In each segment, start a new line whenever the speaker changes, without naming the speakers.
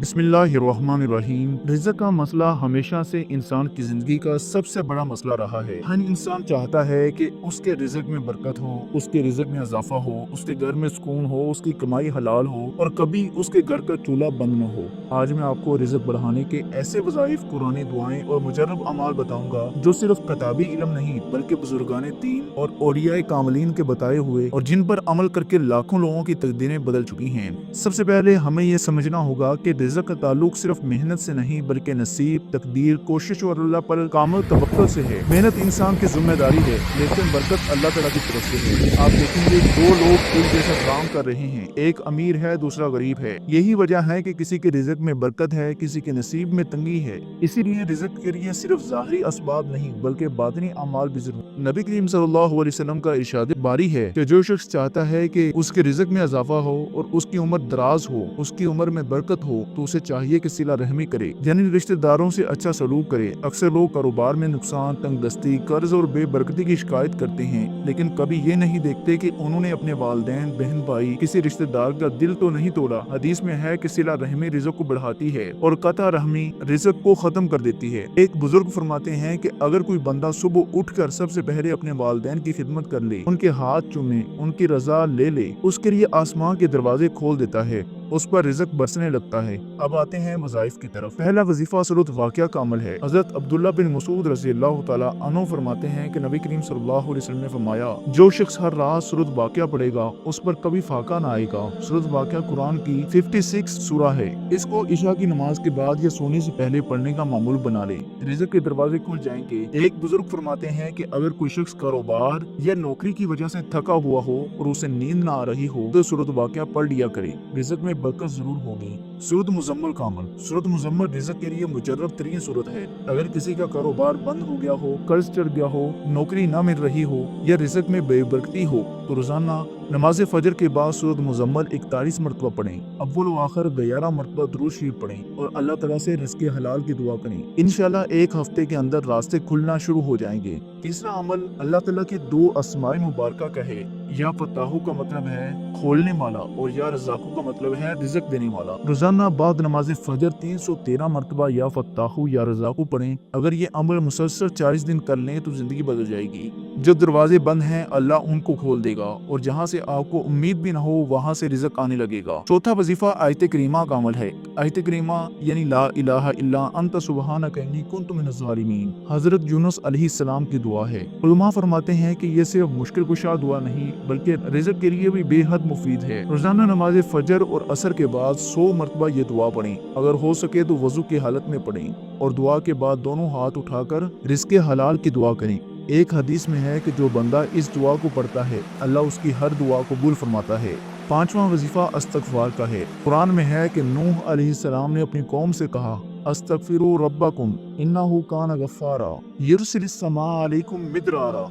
बिस्मिल्लाहिर्रहमानिर्रहीम। रिज़्क़ का मसला हमेशा से इंसान की ज़िंदगी का सबसे बड़ा मसला रहा है। हर इंसान चाहता है कि उसके रिज़्क़ में बरकत हो, उसके रिज़्क़ में इजाफा हो, उसके घर में सुकून हो, उसकी कमाई हलाल हो और कभी उसके घर का चूल्हा बंद न हो। आज मैं आपको रिज़्क़ बढ़ाने के ऐसे वज़ाइफ, कुरानी दुआएं और मुजर्रब अमाल बताऊंगा जो सिर्फ किताबी इल्म नहीं बल्कि बुजुर्गाने दीन और औलियाए कामिलीन के बताए हुए और जिन पर अमल करके लाखों लोगों की तकदीरें बदल चुकी हैं। सबसे पहले हमें ये समझना होगा कि रिज़्क़ का ताल्लुक सिर्फ मेहनत से नहीं बल्कि नसीब, तकदीर, कोशिश और अल्लाह पर कामिल तवक्कुल से है। मेहनत इंसान की जिम्मेदारी है लेकिन बरकत अल्लाह तआला की तरफ से है। आप देखेंगे दो लोग एक जैसा काम कर रहे हैं, एक अमीर है दूसरा गरीब है। यही वजह है कि किसी के रिज़्क़ में बरकत है, किसी के नसीब में तंगी है। इसीलिए रिज़्क़ के लिए सिर्फ ज़ाहिरी असबाब नहीं बल्कि बातिनी अमाल भी जरूरी। नबी करीम सल्लल्लाहु अलैहि वसल्लम का इरशाद बारी है कि जो शख्स चाहता है कि उसके रिज़्क़ में इजाफा हो और उसकी उम्र दराज हो, उसकी उम्र में बरकत हो, तो उसे चाहिए कि सिला रहमी करे, यानी रिश्तेदारों से अच्छा सलूक करे। अक्सर लोग कारोबार में नुकसान, तंगदस्ती, कर्ज और बेबरकती की शिकायत करते हैं लेकिन कभी ये नहीं देखते कि उन्होंने अपने वालिदैन, बहन भाई, किसी रिश्तेदार का दिल तो नहीं तोड़ा। हदीस में है कि सिला रहमी रिज़्क़ को बढ़ाती है और कता रहमी रिज़्क़ को खत्म कर देती है। एक बुजुर्ग फरमाते हैं कि अगर कोई बंदा सुबह उठकर सबसे पहले अपने वालिदैन की खिदमत कर ले, उनके हाथ चूमे, उनकी रजा ले ले, उसके लिए आसमां के दरवाजे खोल देता है, उस पर रिज़्क़ बरसने लगता है। अब आते हैं वज़ाइफ की तरफ। पहला वजीफा सुरूत वाक़या का अमल है। हज़रत अब्दुल्ला बिन मसूद रज़ियल्लाहु ताला अन्हु फरमाते हैं कि नबी करीम सल्लल्लाहु अलैहि वसल्लम ने फरमाया, जो शख्स हर रात सुरूत वाक़या पढ़ेगा उस पर कभी फाका ना आएगा। सुरूत वाक़या कुरान की 56 सूरा है। इसको इशा की नमाज के बाद या सोने से पहले पढ़ने का मामूल बना ले, रिज़्क़ के दरवाजे खुल जाएंगे। एक बुजुर्ग फरमाते हैं कि अगर कोई शख्स कारोबार या नौकरी की वजह से थका हुआ हो और उसे नींद ना आ रही हो तो सुरूत वाक़या पढ़ लिया करे, रिज़्क़ में बरकत जरूर होगी। सूरत मुज़म्मिल का अमल। सूरत मुज़म्मिल रिज़्क़ के लिए मुजर्रब तरीन सूरत है। अगर किसी का कारोबार बंद हो गया हो, कर्ज चढ़ गया हो, नौकरी ना मिल रही हो या रिज़्क़ में बेबरकती हो तो रोजाना नमाज फजर के बाद सूरत मुज़म्मिल 41 मरतबा पढ़ें। अव्वल व आखिर 11 मरतबा दुरूद शरीफ पढ़ें और अल्लाह तआला से रिज़्क़ हलाल की दुआ करें। इंशाल्लाह एक हफ्ते के अंदर रास्ते खुलना शुरू हो जाएंगे। तीसरा अमल अल्लाह तआला के दो अस्माए मुबारका का है। या फताहू का मतलब है खोलने वाला और या रज़ाकू का मतलब है रिज़्क़ देने वाला। रोजाना बाद नमाज फजर 313 मरतबा या फताहू या रज़ाकू पढ़ें। अगर ये अमल मुसलसल 40 दिन कर लें तो जिंदगी बदल जाएगी। जो दरवाजे बंद हैं अल्लाह उनको खोल देगा और जहाँ से आपको उम्मीद भी ना हो वहाँ से रिज़्क़ आने लगेगा। चौथा वजीफा आयत करीमा का अमल है। आयत करीमा यानी ला इलाहा इल्ला अंत सुब्हानक इन्नी कुन्तु मिनज़ ज़ालिमीन, हजरत यूनुस अलैहिस्सलाम की दुआ है। उलमा फरमाते हैं कि ये सिर्फ मुश्किल कुशा दुआ नहीं बल्कि रिज़्क़ के लिए भी बेहद मुफीद है। रोजाना नमाज फजर और असर के बाद 100 मरतबा ये दुआ पढ़ें। अगर हो सके तो वजू की हालत में पढ़ें और दुआ के बाद दोनों हाथ उठाकर रिज़्क़ हलाल की दुआ करें। एक हदीस में है कि जो बंदा इस दुआ को पढ़ता है अल्लाह उसकी हर दुआ कबूल फरमाता है। पांचवा वजीफा इस्तग़फ़ार का है। कुरान में है कि नूह अलैहिस्सलाम ने अपनी कौम से कहा, अस्तग़फ़िरू रब्बकुम इन्नहु कान गफ़्फ़ारा युरसिलिस समा अलैकुम मिदरारा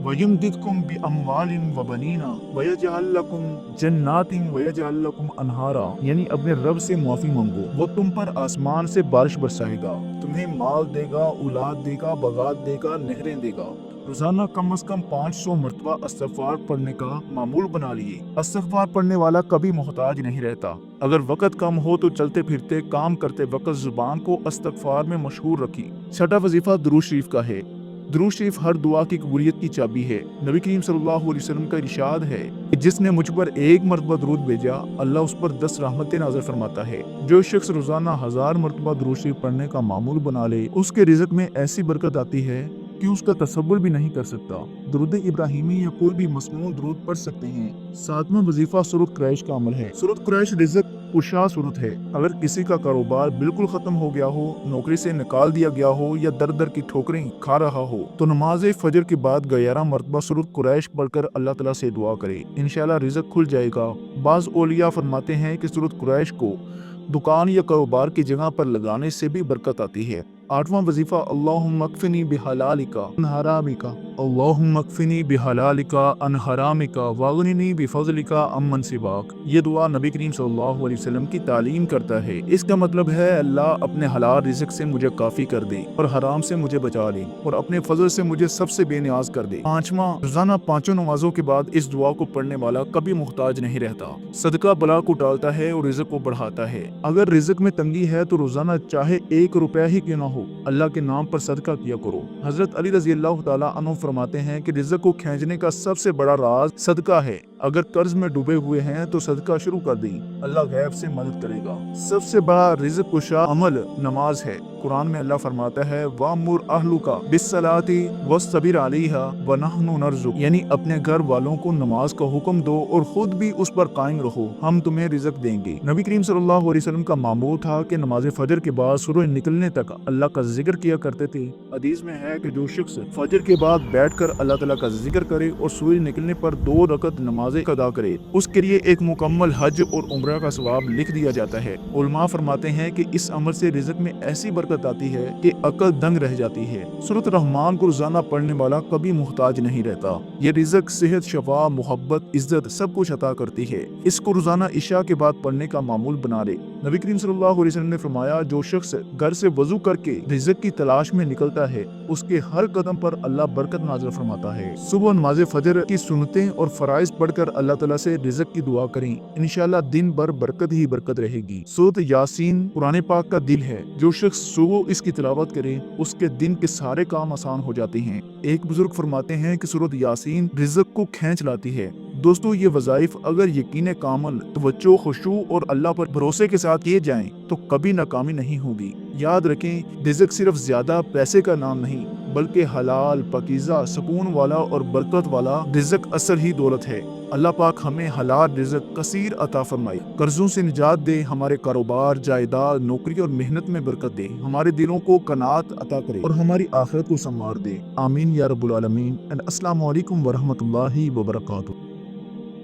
वयुमदिदकुम बिअमवालिन व बनीना वयजअल लकुम जन्नातिन वयजअल लकुम अनहारा, यानी अपने रब से माफी मांगो, वो तुम पर आसमान से बारिश बरसाएगा, तुम्हें माल देगा, औलाद देगा, बगात देगा, नहरें देगा। रोजाना कम से कम 500 मरतबा इस्तग़फ़ार पढ़ने का मामूल बना लिए। इस्तग़फ़ार पढ़ने वाला कभी मोहताज नहीं रहता। अगर वक़्त कम हो तो चलते फिरते काम करते वक़्त जुबान को इस्तग़फ़ार में मशहूर रखी। छठा वजीफा दुरूद शरीफ का है। दुरूद शरीफ हर दुआ की कबूलियत की चाबी है। नबी करीम सल्लल्लाहु अलैहि वसल्लम का इरशाद है कि जिसने मुझ पर एक मरतबा दुरूद भेजा अल्लाह उस पर 10 रहमतें नाज़िल फरमाता है। जो शख्स रोजाना 1000 मरतबा दुरूद शरीफ पढ़ने का मामूल बना ले उसके रिज़्क़ में ऐसी बरकत आती है कि उसका तसव्वुर भी नहीं कर सकता। दुरूद इब्राहिमी या कोई भी मसनून दुरूद पढ़ सकते हैं। सातवां वजीफा सूरत कुरैश का अमल है। सूरत कुरैश रिज़्क़ कुशा सूरत है। अगर किसी का कारोबार बिल्कुल खत्म हो गया हो, नौकरी से निकाल दिया गया हो या दर दर की ठोकरें खा रहा हो तो नमाज फजर के बाद 11 मरतबा सूरत कुरैश पढ़कर अल्लाह तआला से दुआ करे, इंशाल्लाह रिज़्क़ खुल जाएगा। बाज़ औलिया फरमाते हैं कि सूरत कुरैश को दुकान या कारोबार की जगह पर लगाने से भी बरकत आती है। आठवां वजीफा अल्लाहुम्मा अक्फिनी बिहलालिका अन हरामिका अल्लाहुम्मा अक्फिनी बिहलालिका अन हरामिका वागनिनी बिफज़लिका अम्मन सिवाक। ये दुआ नबी करीम सल्लल्लाहु अलैहि वसल्लम की तालीम करता है। इसका मतलब है अल्लाह अपने हलाल रिज़्क़ से मुझे काफ़ी कर दे और हराम से मुझे बचा ले और अपने फजल से मुझे सबसे बेनियाज कर दे। पांचवा, रोजाना पांचों नमाजों के बाद इस दुआ को पढ़ने वाला कभी मुहताज नहीं रहता। सदका बला को टालता है और रिज़्क़ को बढ़ाता है। अगर रिज़्क़ में तंगी है तो रोजाना चाहे 1 रुपया ही क्यों ना हो, अल्लाह के नाम पर सदका किया करो। हजरत अली रज़ी अल्लाह तआला अन्हु फरमाते हैं कि रिज़्क़ को खींचने का सबसे बड़ा राज सदका है। अगर कर्ज में डूबे हुए हैं तो सदका शुरू कर दी, अल्लाह गैब से मदद करेगा। सबसे बड़ा रिज़्क़ कुशा अमल नमाज है। कुरान में अल्लाह फरमाता है वामुर अहलुका बिस्सलाती वस्तबिर अलैहा व नहनु नरज़ुक, यानी अपने घर वालों को नमाज का हुक्म दो और खुद भी उस पर कायम रहो, हम तुम्हें रिज़्क़ देंगे। नबी करीम सल्लल्लाहु अलैहि वसल्लम का मामूल था कि नमाज फजर के बाद सूरज निकलने तक अल्लाह का जिक्र किया करते थे। हदीस में है कि जो शख्स फजर के बाद बैठकर अल्लाह ताला का जिक्र करे और सूरज निकलने पर 2 रकत नमाज़ें अदा करे, उसके लिए एक मुकम्मल हज और उम्रा का सवाब लिख दिया जाता है। उलमा फरमाते हैं कि इस अमल से रिज़्क़ में ऐसी बरकत आती है कि अकल दंग रह जाती है। सूरत रहमान को रोजाना पढ़ने वाला कभी मुहताज नहीं रहता। ये रिज़्क़ सेहत, शफा, मोहब्बत, इज्जत सब कुछ अता करती है। इसको रोजाना इशा के बाद पढ़ने का मामूल बना ले। नबी करीम सल्लल्लाहु अलैहि वसल्लम ने फरमाया जो शख्स घर से वजू करके रिज़्क़ की तलाश में निकलता है उसके हर कदम पर अल्लाह बरकत नाज़िल फरमाता है। सुबह नमाज़ फजर की सुन्नतें और फराइज़ पढ़कर अल्लाह ताला से रिज़्क़ की दुआ करें, इंशाअल्लाह दिन भर बरकत ही बरकत रहेगी। सूरत यासीन कुरान पाक का दिल है। जो शख्स सुबह इसकी तिलावत करे उसके दिन के सारे काम आसान हो जाते हैं। एक बुजुर्ग फरमाते हैं कि सूरत यासीन रिज़्क़ को खींच लाती है। दोस्तों, ये वज़ाइफ अगर यकीन कामल, तवज्जो, खुशू और अल्लाह पर भरोसे के साथ किए जाएं तो कभी नाकामी नहीं होगी। याद रखें, रिज़्क़ सिर्फ ज्यादा पैसे का नाम नहीं बल्कि हलाल, पाकीज़ा, सुकून वाला और बरकत वाला रिज़्क़ असल ही दौलत है। अल्लाह पाक हमें हलाल रिज़्क़ कसीर अता फरमाए, कर्जों से निजात दे, हमारे कारोबार, जायदाद, नौकरी और मेहनत में बरकत दे, हमारे दिलों को कनात अता करे और हमारी आखिरत को संवार दे। आमीन या रब्बुल आलमीन। अस्सलामु अलैकुम व रहमतुल्लाहि व बरकातुहू।